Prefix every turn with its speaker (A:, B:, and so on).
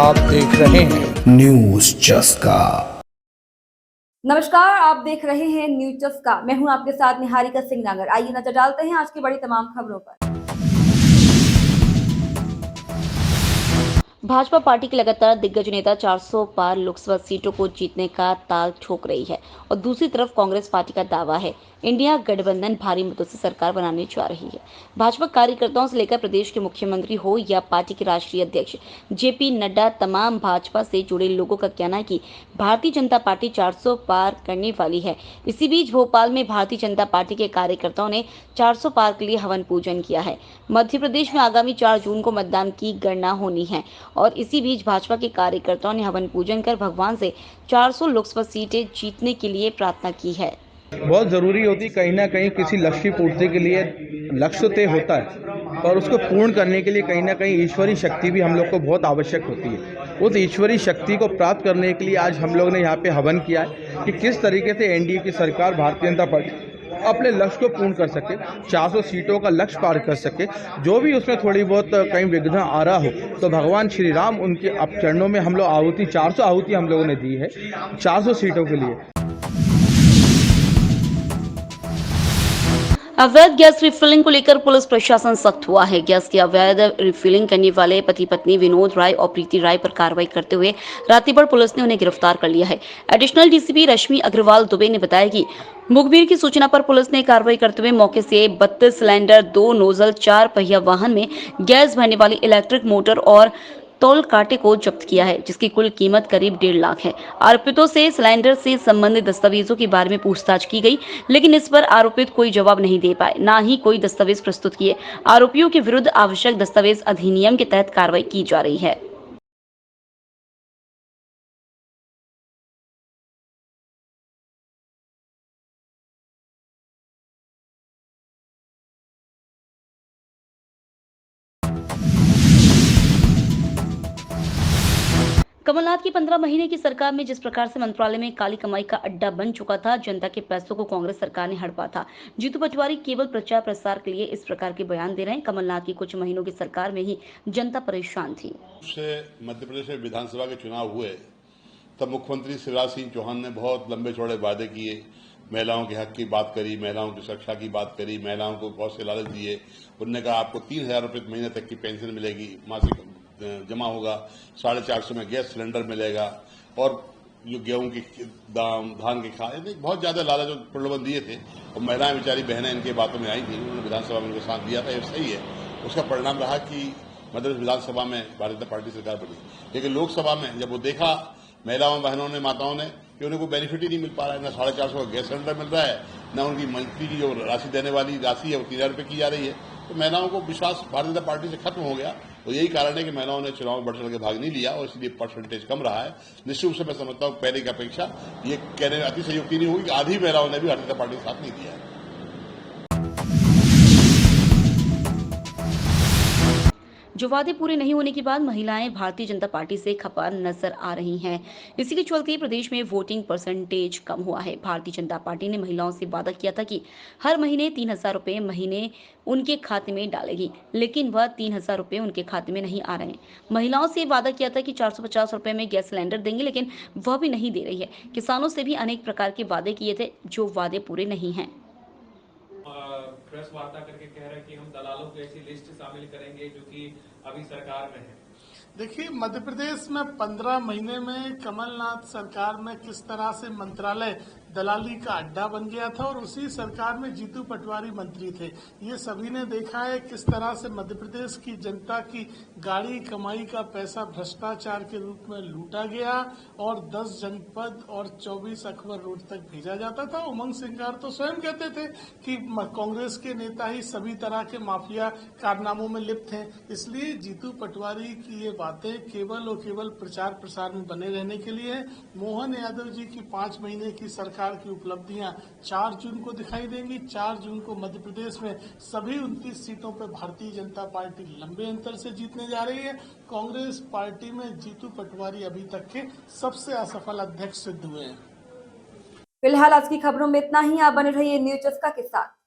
A: आप देख रहे हैं न्यूज चस्का।
B: नमस्कार, आप देख रहे हैं न्यूज चस्का। मैं हूं आपके साथ निहारिका सिंह नागर। आइए नजर डालते हैं आज की बड़ी तमाम खबरों पर।
C: भाजपा पार्टी के लगातार दिग्गज नेता 400 पार लोकसभा सीटों को जीतने का ताल ठोक रही है और दूसरी तरफ कांग्रेस पार्टी का दावा है इंडिया गठबंधन भारी मतों से सरकार बनाने जा रही है। भाजपा कार्यकर्ताओं से लेकर प्रदेश के मुख्यमंत्री हो या पार्टी के राष्ट्रीय अध्यक्ष जेपी नड्डा, तमाम भाजपा से जुड़े लोगों का कहना है कि भारतीय जनता पार्टी 400 पार करने वाली है। इसी बीच भोपाल में भारतीय जनता पार्टी के कार्यकर्ताओं ने 400 पार के लिए हवन पूजन किया है। मध्य प्रदेश में आगामी 4 जून को मतदान की गणना होनी है और इसी बीच भाजपा के कार्यकर्ताओं ने हवन पूजन कर भगवान से 400 लोकसभा सीटें जीतने के लिए प्रार्थना की है।
D: बहुत ज़रूरी होती, कहीं ना कहीं किसी लक्ष्य की पूर्ति के लिए लक्ष्य तय होता है और उसको पूर्ण करने के लिए कहीं ना कहीं ईश्वरीय शक्ति भी हम लोग को बहुत आवश्यक होती है। उस ईश्वरीय शक्ति को प्राप्त करने के लिए आज हम लोग ने यहाँ पे हवन किया है कि किस तरीके से एनडीए की सरकार भारतीय जनता पार्टी अपने लक्ष्य को पूर्ण कर सके, 400 सीटों का लक्ष्य पार कर सके। जो भी उसमें थोड़ी बहुत कहीं विघ्न आ रहा हो तो भगवान श्री राम उनके अब चरणों में हम लोग आहुति 400 आहुति हम लोगों ने दी है 400 सीटों के लिए।
C: अवैध गैस रिफिलिंग को लेकर पुलिस प्रशासन सख्त हुआ है। गैस की अवैध रिफिलिंग करने वाले पति पत्नी विनोद राय और प्रीति राय पर कार्रवाई करते हुए रातिभर पुलिस ने उन्हें गिरफ्तार कर लिया है। एडिशनल डीसीपी रश्मि अग्रवाल दुबे ने बताया कि मुखबिर की सूचना पर पुलिस ने कार्रवाई करते हुए मौके से 32 सिलेंडर, 2 नोजल, 4 पहिया वाहन में गैस भरने वाली इलेक्ट्रिक मोटर और तौल कांटे को जब्त किया है, जिसकी कुल कीमत करीब 1.5 लाख है। आरोपितों से सिलेंडर से संबंधित दस्तावेजों के बारे में पूछताछ की गई, लेकिन इस पर आरोपित कोई जवाब नहीं दे पाए, ना ही कोई दस्तावेज प्रस्तुत किए। आरोपियों के विरुद्ध आवश्यक दस्तावेज अधिनियम के तहत कार्रवाई की जा रही है। कमलनाथ की 15 महीने की सरकार में जिस प्रकार से मंत्रालय में काली कमाई का अड्डा बन चुका था, जनता के पैसों को कांग्रेस सरकार ने हड़पा था। जीतू पटवारी केवल प्रचार प्रसार के लिए इस प्रकार के बयान दे रहे हैं। कमलनाथ की कुछ महीनों की सरकार में ही जनता परेशान थी।
E: मध्य प्रदेश में विधानसभा के चुनाव हुए तब मुख्यमंत्री शिवराज सिंह चौहान ने बहुत लंबे चौड़े वादे किए, महिलाओं के हक की बात करी, महिलाओं की सुरक्षा की बात करी, महिलाओं को बहुत से लालच दिए। उन्होंने कहा आपको 3,000 रुपये महीने तक की पेंशन मिलेगी, मासिक जमा होगा, 450 में गैस सिलेंडर मिलेगा और जो गेहूं की दाम, धान के खाद, बहुत ज्यादा लालच और प्रलोभन दिए थे और महिलाएं बेचारी बहनें इनके बातों में आई थी। उन्होंने विधानसभा में उनको साथ दिया था, ये सही है। उसका परिणाम रहा कि मध्य विधानसभा में भारतीय जनता पार्टी सरकार बनी, लेकिन लोकसभा में जब वो देखा महिलाओं, बहनों ने, माताओं ने कि उन्हें कोई बेनिफिट ही नहीं मिल पा रहा है, न 450 का गैस सिलेंडर मिल रहा है, न उनकी मंथली की जो राशि देने वाली राशि है वो 3,000 रुपये की जा रही है, तो महिलाओं को विश्वास भारतीय जनता पार्टी से खत्म हो गया। और यही कारण है कि महिलाओं ने चुनाव में बढ़ चढ़ के भाग नहीं लिया और इसलिए परसेंटेज कम रहा है। निश्चित रूप से मैं समझता हूँ पहले की अपेक्षा ये कहने में अतिशयोक्ति नहीं होगी कि आधी महिलाओं ने भी भारतीय जनता पार्टी के साथ नहीं दिया है।
C: जो वादे पूरे नहीं होने के बाद महिलाएं भारतीय जनता पार्टी से खपा नजर आ रही हैं। इसी के चलते प्रदेश में वोटिंग परसेंटेज कम हुआ है। भारतीय जनता पार्टी ने महिलाओं से वादा किया था कि हर महीने 3,000 रुपये महीने उनके खाते में डालेगी, लेकिन वह 3,000 रुपये उनके खाते में नहीं आ रहे हैं। महिलाओं से वादा किया था कि 450 रुपये में गैस सिलेंडर देंगे, लेकिन वह भी नहीं दे रही है। किसानों से भी अनेक प्रकार के वादे किए थे, जो वादे पूरे नहीं हैं।
F: प्रेस वार्ता करके कह रहे हैं कि हम दलालों की ऐसी लिस्ट शामिल करेंगे जो कि अभी सरकार में है।
G: देखिए, मध्य प्रदेश में 15 महीने में कमलनाथ सरकार में किस तरह से मंत्रालय दलाली का अड्डा बन गया था और उसी सरकार में जीतू पटवारी मंत्री थे। ये सभी ने देखा है किस तरह से मध्य प्रदेश की जनता की गाड़ी कमाई का पैसा भ्रष्टाचार के रूप में लूटा गया और 10 जनपद और 24 अकबर रोड तक भेजा जाता था। उमंग सिंगार तो स्वयं कहते थे कि कांग्रेस के नेता ही सभी तरह के माफिया कारनामों में लिप्त हैं। इसलिए जीतू पटवारी की ये बातें केवल और केवल प्रचार प्रसार में बने रहने के लिए है। मोहन यादव जी की 5 महीने की सरकार की उपलब्धियां 4 जून को दिखाई देंगी। 4 जून को मध्य प्रदेश में सभी 29 सीटों पर भारतीय जनता पार्टी लंबे अंतर से जीतने जा रही है। कांग्रेस पार्टी में जीतू पटवारी अभी तक के सबसे असफल अध्यक्ष सिद्ध हुए हैं।
B: फिलहाल आज की खबरों में इतना ही। आप बने रहिए न्यूज चस्का के साथ।